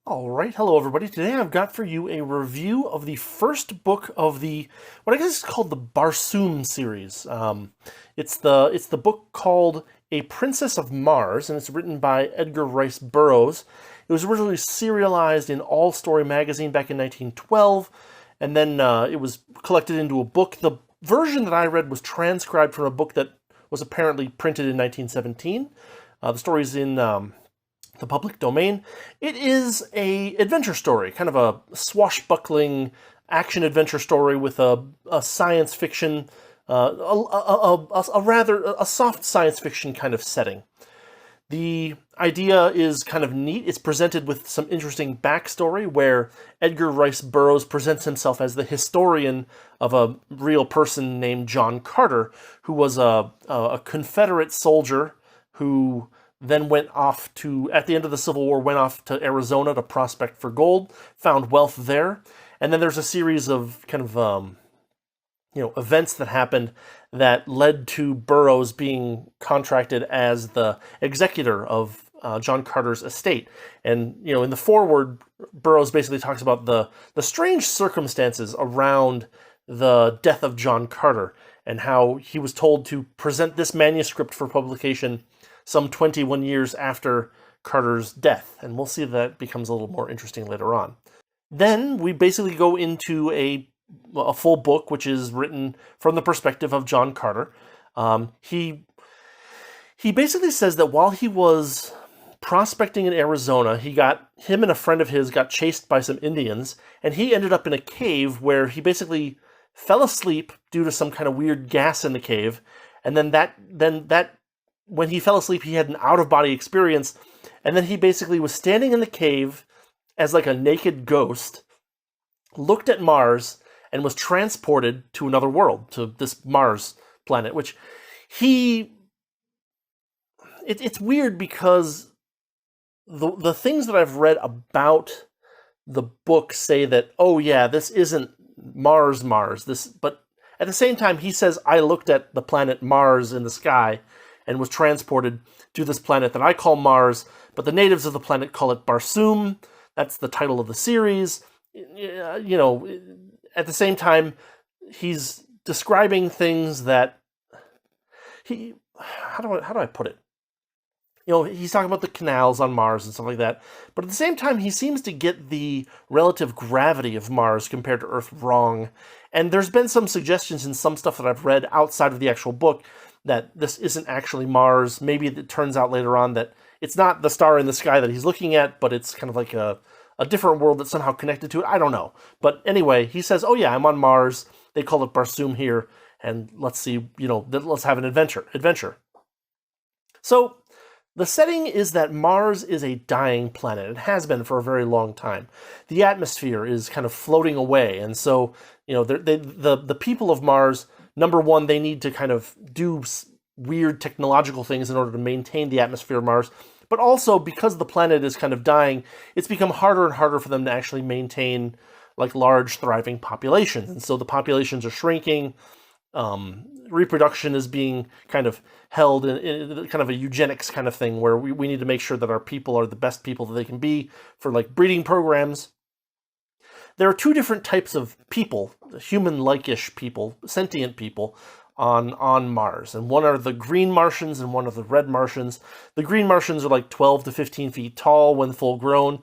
All right, hello everybody. Today I've got for you a review of the first book of what I guess is called the Barsoom series. It's the book called A Princess of Mars, and it's written by Edgar Rice Burroughs. It was originally serialized in All Story magazine back in 1912, and then it was collected into a book. The version that I read was transcribed from a book that was apparently printed in 1917. The story's in the public domain. It is a adventure story, kind of a swashbuckling action adventure story with a science fiction, a soft science fiction kind of setting. The idea is kind of neat. It's presented with some interesting backstory where Edgar Rice Burroughs presents himself as the historian of a real person named John Carter, who was a Confederate soldier who then went off to, at the end of the Civil War, went off to Arizona to prospect for gold, found wealth there. And then there's a series of kind of, events that happened that led to Burroughs being contracted as the executor of John Carter's estate. And, in the foreword, Burroughs basically talks about the strange circumstances around the death of John Carter and how he was told to present this manuscript for publication some 21 years after Carter's death, and we'll see if that becomes a little more interesting later on. Then we basically go into a full book, which is written from the perspective of John Carter. He basically says that while he was prospecting in Arizona, him and a friend of his got chased by some Indians, and he ended up in a cave where he basically fell asleep due to some kind of weird gas in the cave, and then that when he fell asleep, he had an out-of-body experience, and then he basically was standing in the cave as like a naked ghost, looked at Mars, and was transported to another world, to this Mars planet, which it's weird because the things that I've read about the book say that, oh yeah, this isn't Mars, but at the same time, he says, I looked at the planet Mars in the sky and was transported to this planet that I call Mars, but the natives of the planet call it Barsoom. That's the title of the series. At the same time, he's describing things that how do I put it? He's talking about the canals on Mars and stuff like that, but at the same time, he seems to get the relative gravity of Mars compared to Earth wrong. And there's been some suggestions in some stuff that I've read outside of the actual book that this isn't actually Mars. Maybe it turns out later on that it's not the star in the sky that he's looking at, but it's kind of like a different world that's somehow connected to it. I don't know. But anyway, he says, oh yeah, I'm on Mars. They call it Barsoom here, and let's see, let's have an adventure. So the setting is that Mars is a dying planet. It has been for a very long time. The atmosphere is kind of floating away, and so, the people of Mars, number one, they need to kind of do weird technological things in order to maintain the atmosphere of Mars. But also, because the planet is kind of dying, it's become harder and harder for them to actually maintain like large, thriving populations. And so the populations are shrinking. Reproduction is being kind of held in kind of a eugenics kind of thing where we need to make sure that our people are the best people that they can be for like breeding programs. There are two different types of people, human-like-ish people, sentient people, on Mars. And one are the green Martians and one are the red Martians. The green Martians are like 12 to 15 feet tall when full grown.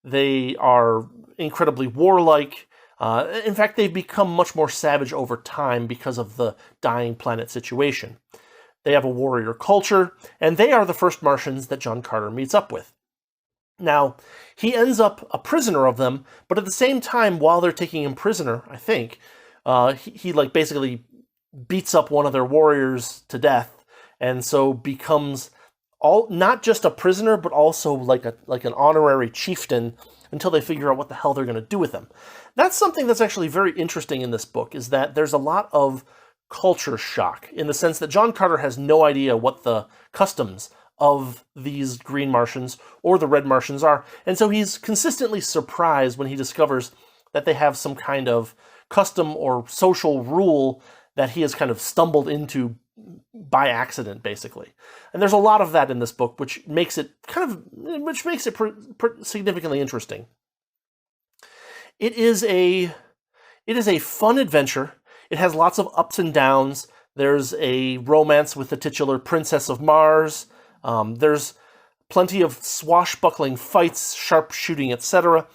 They are incredibly warlike. In fact, they've become much more savage over time because of the dying planet situation. They have a warrior culture, and they are the first Martians that John Carter meets up with. Now, he ends up a prisoner of them, but at the same time, while they're taking him prisoner, I think, he like basically beats up one of their warriors to death, and so becomes not just a prisoner, but also like an honorary chieftain until they figure out what the hell they're going to do with him. That's something that's actually very interesting in this book, is that there's a lot of culture shock in the sense that John Carter has no idea what the customs of these green Martians or the red Martians are. And so he's consistently surprised when he discovers that they have some kind of custom or social rule that he has kind of stumbled into by accident, basically. And there's a lot of that in this book, which makes it significantly interesting. It is a fun adventure. It has lots of ups and downs. There's a romance with the titular Princess of Mars. There's plenty of swashbuckling fights, sharpshooting, etc.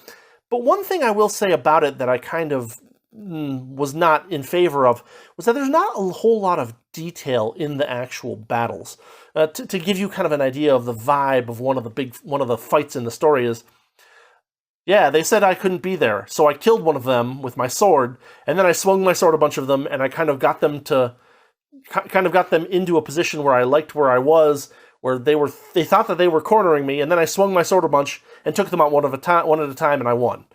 But one thing I will say about it that I kind of was not in favor of was that there's not a whole lot of detail in the actual battles. To give you kind of an idea of the vibe of one of the fights in the story is, yeah, they said I couldn't be there, so I killed one of them with my sword, and then I swung my sword a bunch of them, and I kind of got them into a position where I liked where I was, where they thought that they were cornering me, and then I swung my sword a bunch and took them out one at a time, and I won.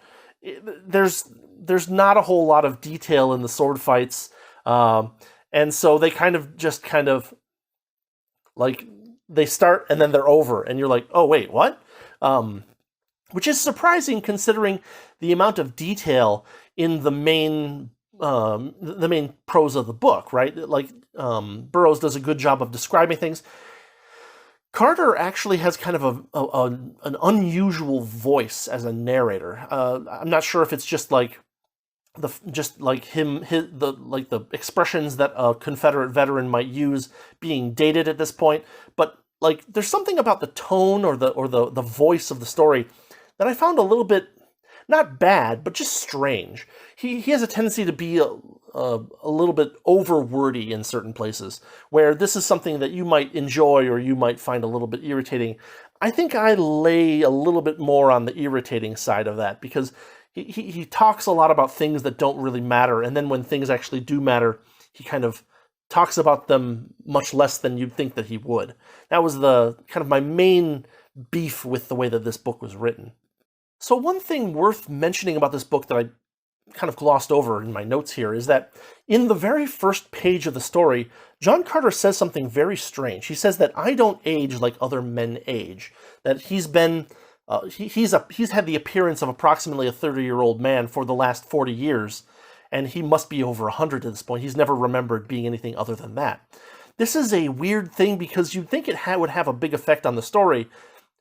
There's not a whole lot of detail in the sword fights, and so they kind of like they start and then they're over, and you're like, oh wait, what? Which is surprising considering the amount of detail in the main prose of the book, right? Like Burroughs does a good job of describing things. Carter actually has kind of an unusual voice as a narrator. I'm not sure if it's just like the expressions that a Confederate veteran might use being dated at this point, but like there's something about the tone or the voice of the story that I found a little bit, not bad, but just strange. He has a tendency to be a little bit over-wordy in certain places, where this is something that you might enjoy or you might find a little bit irritating. I think I lay a little bit more on the irritating side of that, because he talks a lot about things that don't really matter, and then when things actually do matter, he kind of talks about them much less than you'd think that he would. That was the kind of my main beef with the way that this book was written. So one thing worth mentioning about this book that I kind of glossed over in my notes here is that in the very first page of the story, John Carter says something very strange. He says that I don't age like other men age, that he's been he's had the appearance of approximately a 30-year-old man for the last 40 years, and he must be over 100 at this point. He's never remembered being anything other than that. This is a weird thing because you'd think it would have a big effect on the story,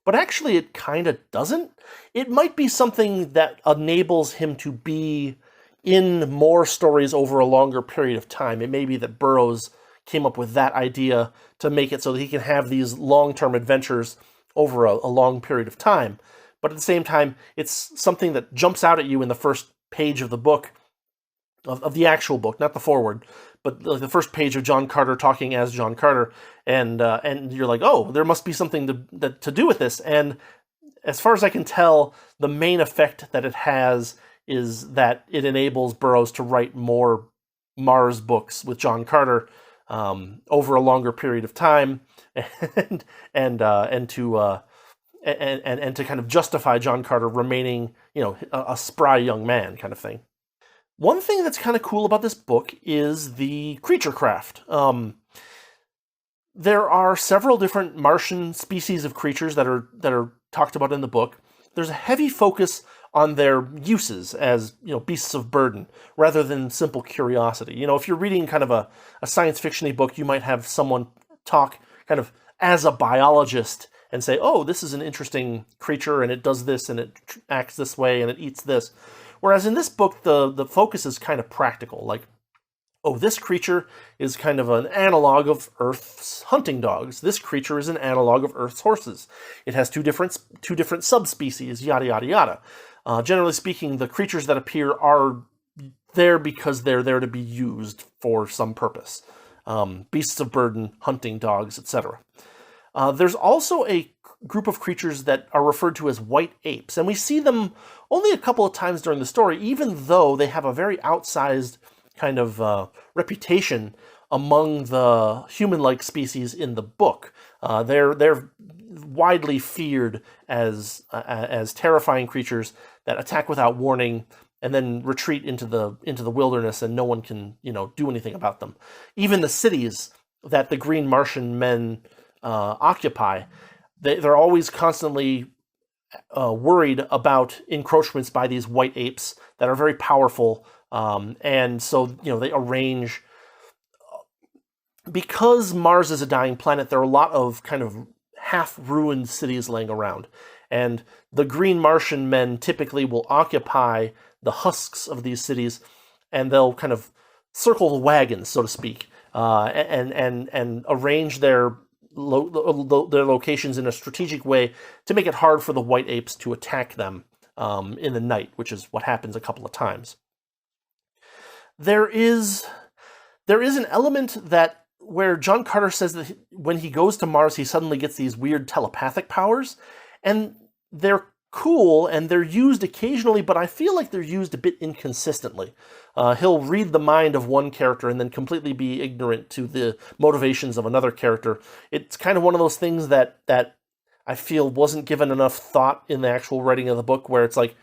but actually it kind of doesn't. It might be something that enables him to be in more stories over a longer period of time. It may be that Burroughs came up with that idea to make it so that he can have these long-term adventures over a long period of time. But at the same time, it's something that jumps out at you in the first page of the book, of the actual book, not the foreword, but the first page of John Carter talking as John Carter, and you're like, oh, there must be something to do with this. And as far as I can tell, the main effect that it has is that it enables Burroughs to write more Mars books with John Carter over a longer period of time, and to kind of justify John Carter remaining, a spry young man kind of thing. One thing that's kind of cool about this book is the creature craft. There are several different Martian species of creatures that are talked about in the book. There's a heavy focus on their uses as, beasts of burden, rather than simple curiosity. If you're reading kind of a science fiction-y book, you might have someone talk kind of as a biologist and say, oh, this is an interesting creature, and it does this, and it acts this way, and it eats this. Whereas in this book, the focus is kind of practical, like, oh, this creature is kind of an analog of Earth's hunting dogs. This creature is an analog of Earth's horses. It has two different subspecies, yada, yada, yada. Generally speaking, the creatures that appear are there because they're there to be used for some purpose. Beasts of burden, hunting dogs, etc. There's also a group of creatures that are referred to as white apes, and we see them only a couple of times during the story, even though they have a very outsized kind of reputation among the human-like species in the book. They're widely feared as terrifying creatures that attack without warning and then retreat into the wilderness, and no one can do anything about them. Even the cities that the Green Martian men occupy, they're always constantly worried about encroachments by these white apes that are very powerful, and so they arrange because Mars is a dying planet, there are a lot of kind of half-ruined cities laying around. And the Green Martian men typically will occupy the husks of these cities, and they'll kind of circle the wagons, so to speak, and arrange their locations in a strategic way to make it hard for the white apes to attack them in the night, which is what happens a couple of times. There is an element that where John Carter says that when he goes to Mars, he suddenly gets these weird telepathic powers, and they're cool and they're used occasionally, but I feel like they're used a bit inconsistently. He'll read the mind of one character and then completely be ignorant to the motivations of another character. It's kind of one of those things that I feel wasn't given enough thought in the actual writing of the book, where it's like,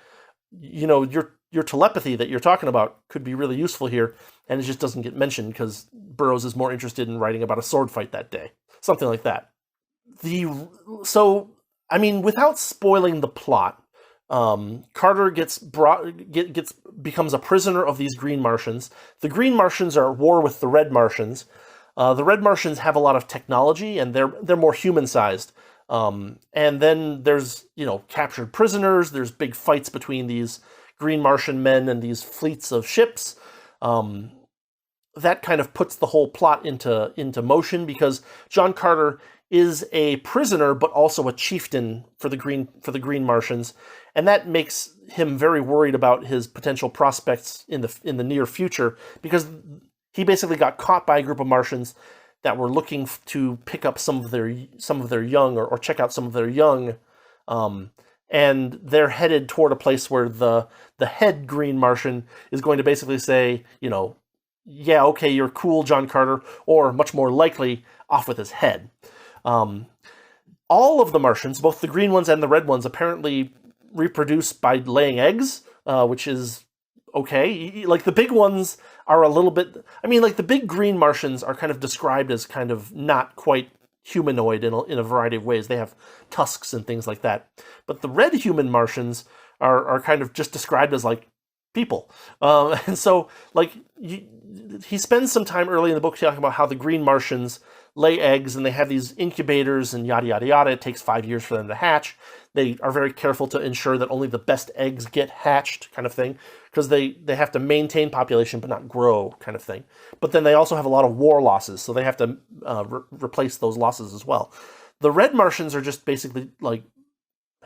you know, your telepathy that you're talking about could be really useful here, and it just doesn't get mentioned because Burroughs is more interested in writing about a sword fight that day. Something like that. Without spoiling the plot, Carter becomes a prisoner of these Green Martians. The Green Martians are at war with the Red Martians. The Red Martians have a lot of technology, and they're more human-sized. And then there's, captured prisoners. There's big fights between these Green Martian men and these fleets of ships. That kind of puts the whole plot into motion, because John Carter is a prisoner but also a chieftain for the Green Martians, and that makes him very worried about his potential prospects in the near future, because he basically got caught by a group of Martians that were looking to pick up some of their young, or check out some of their young, and they're headed toward a place where the head Green Martian is going to basically say, yeah, okay, you're cool, John Carter, or much more likely, off with his head. All of the Martians, both the green ones and the red ones, apparently reproduce by laying eggs, which is okay. Like, the big ones are a little bit... the big green Martians are kind of described as kind of not quite humanoid in a variety of ways. They have tusks and things like that. But the red human Martians are kind of just described as, like, people. And so, he spends some time early in the book talking about how the Green Martians lay eggs, and they have these incubators and yada, yada, yada. It takes 5 years for them to hatch. They are very careful to ensure that only the best eggs get hatched, kind of thing, because they have to maintain population but not grow, kind of thing. But then they also have a lot of war losses, so they have to replace those losses as well. The red Martians are just basically like,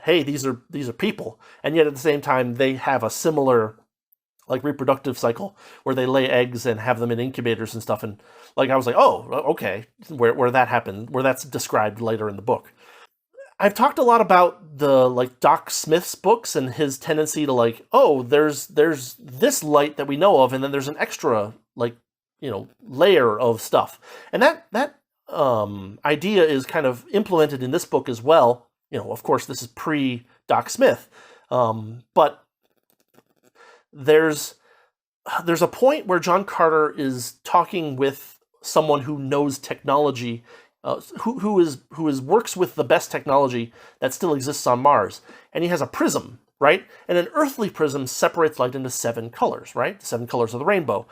hey, these are people, and yet at the same time they have a similar reproductive cycle where they lay eggs and have them in incubators and stuff. And I was like, oh, okay, where that happened, where that's described later in the book. I've talked a lot about the Doc Smith's books and his tendency to there's this light that we know of, and then there's an extra layer of stuff. And that idea is kind of implemented in this book as well. Of course, this is pre Doc Smith, but there's a point where John Carter is talking with someone who knows technology, who works with the best technology that still exists on Mars, and he has a prism, right? And an earthly prism separates light into 7 colors, right? The 7 colors of the rainbow.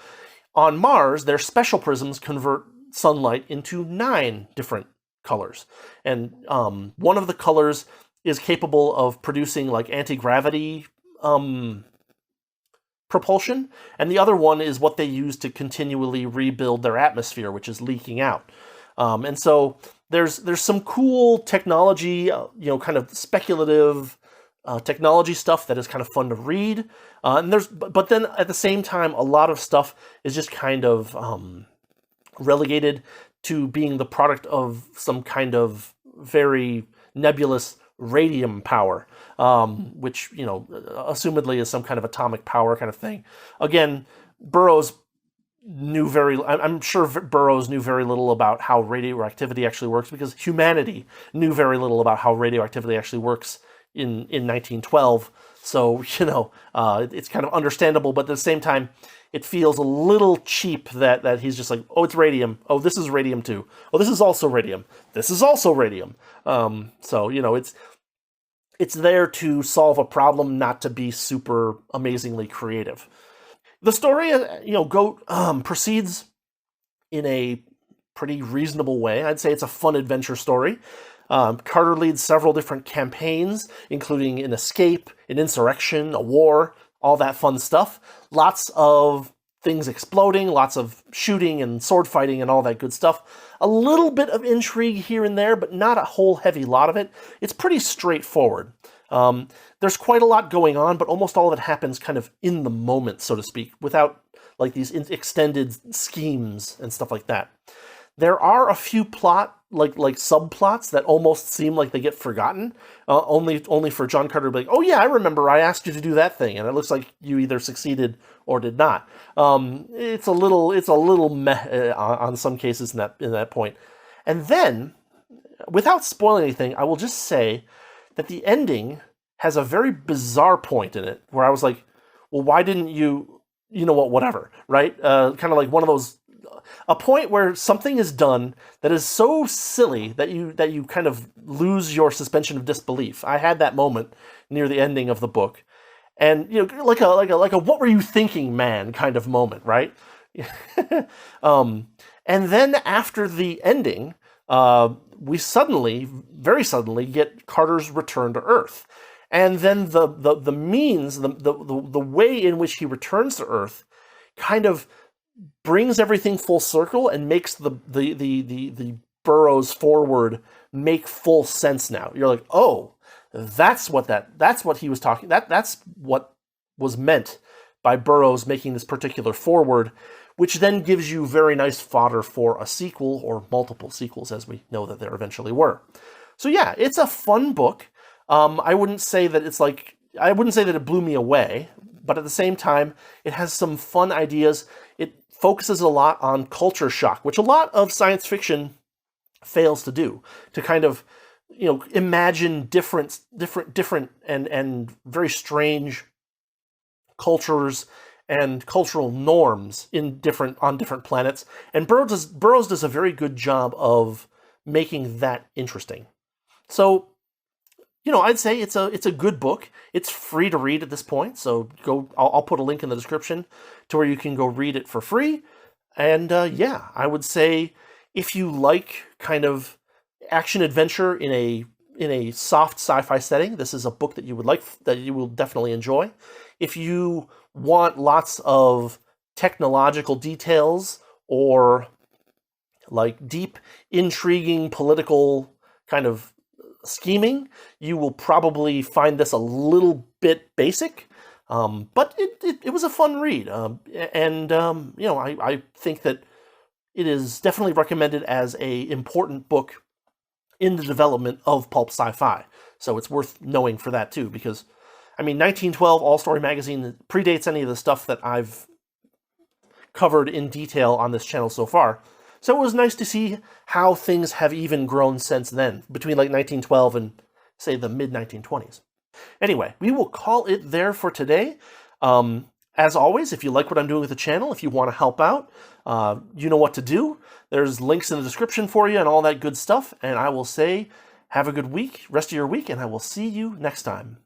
On Mars, their special prisms convert sunlight into 9 different colors, and one of the colors is capable of producing anti-gravity propulsion, and the other one is what they use to continually rebuild their atmosphere, which is leaking out. And so there's some cool technology, kind of speculative technology stuff that is kind of fun to read. But then at the same time, a lot of stuff is just kind of relegated to being the product of some kind of very nebulous radium power, which, assumedly is some kind of atomic power kind of thing. Again, Burroughs I'm sure Burroughs knew very little about how radioactivity actually works, because humanity knew very little about how radioactivity actually works in 1912. So, it's kind of understandable, but at the same time, it feels a little cheap that he's just like, oh, it's radium. Oh, this is radium too. Oh, this is also radium. This is also radium. So, it's there to solve a problem, not to be super amazingly creative. The story, proceeds in a pretty reasonable way. I'd say it's a fun adventure story. Carter leads several different campaigns, including an escape, an insurrection, a war, all that fun stuff. Lots of things exploding, lots of shooting and sword fighting and all that good stuff. A little bit of intrigue here and there, but not a whole heavy lot of it. It's pretty straightforward. There's quite a lot going on, but almost all of it happens kind of in the moment, so to speak, without like these extended schemes and stuff like that. There are a few like subplots that almost seem like they get forgotten, only for John Carter to be like, oh yeah, I remember I asked you to do that thing, and it looks like you either succeeded or did not. It's a little meh on some cases in that point. And then, without spoiling anything, I will just say that the ending has a very bizarre point in it where I was like, well, why didn't you know what, whatever, right? Kind of like one of those, a point where something is done that is so silly that you kind of lose your suspension of disbelief. I had that moment near the ending of the book, and like a what were you thinking, man, kind of moment, right? And then after the ending, we very suddenly get Carter's return to Earth. And then the means, the way in which he returns to Earth kind of brings everything full circle and makes the Burroughs forward make full sense now. You're like, oh, that's what he was talking, that's what was meant by Burroughs making this particular forward, which then gives you very nice fodder for a sequel or multiple sequels, as we know that there eventually were. So yeah, it's a fun book. I wouldn't say that it blew me away, but at the same time, it has some fun ideas. It focuses a lot on culture shock, which a lot of science fiction fails to do, to kind of, imagine different and very strange cultures and cultural norms on different planets. And Burroughs does a very good job of making that interesting. So, I'd say it's a good book. It's free to read at this point, so I'll put a link in the description to where you can go read it for free. And yeah, I would say if you like kind of action adventure in a soft sci-fi setting, this is a book that you will definitely enjoy. If you want lots of technological details or like deep, intriguing political kind of scheming, you will probably find this a little bit basic, but it was a fun read, and I think that it is definitely recommended as a important book in the development of pulp sci-fi. So it's worth knowing for that too, because 1912 All Story Magazine predates any of the stuff that I've covered in detail on this channel so far. So it was nice to see how things have even grown since then, between like 1912 and, say, the mid-1920s. Anyway, we will call it there for today. As always, if you like what I'm doing with the channel, if you want to help out, you know what to do. There's links in the description for you and all that good stuff. And I will say, have a good week, rest of your week, and I will see you next time.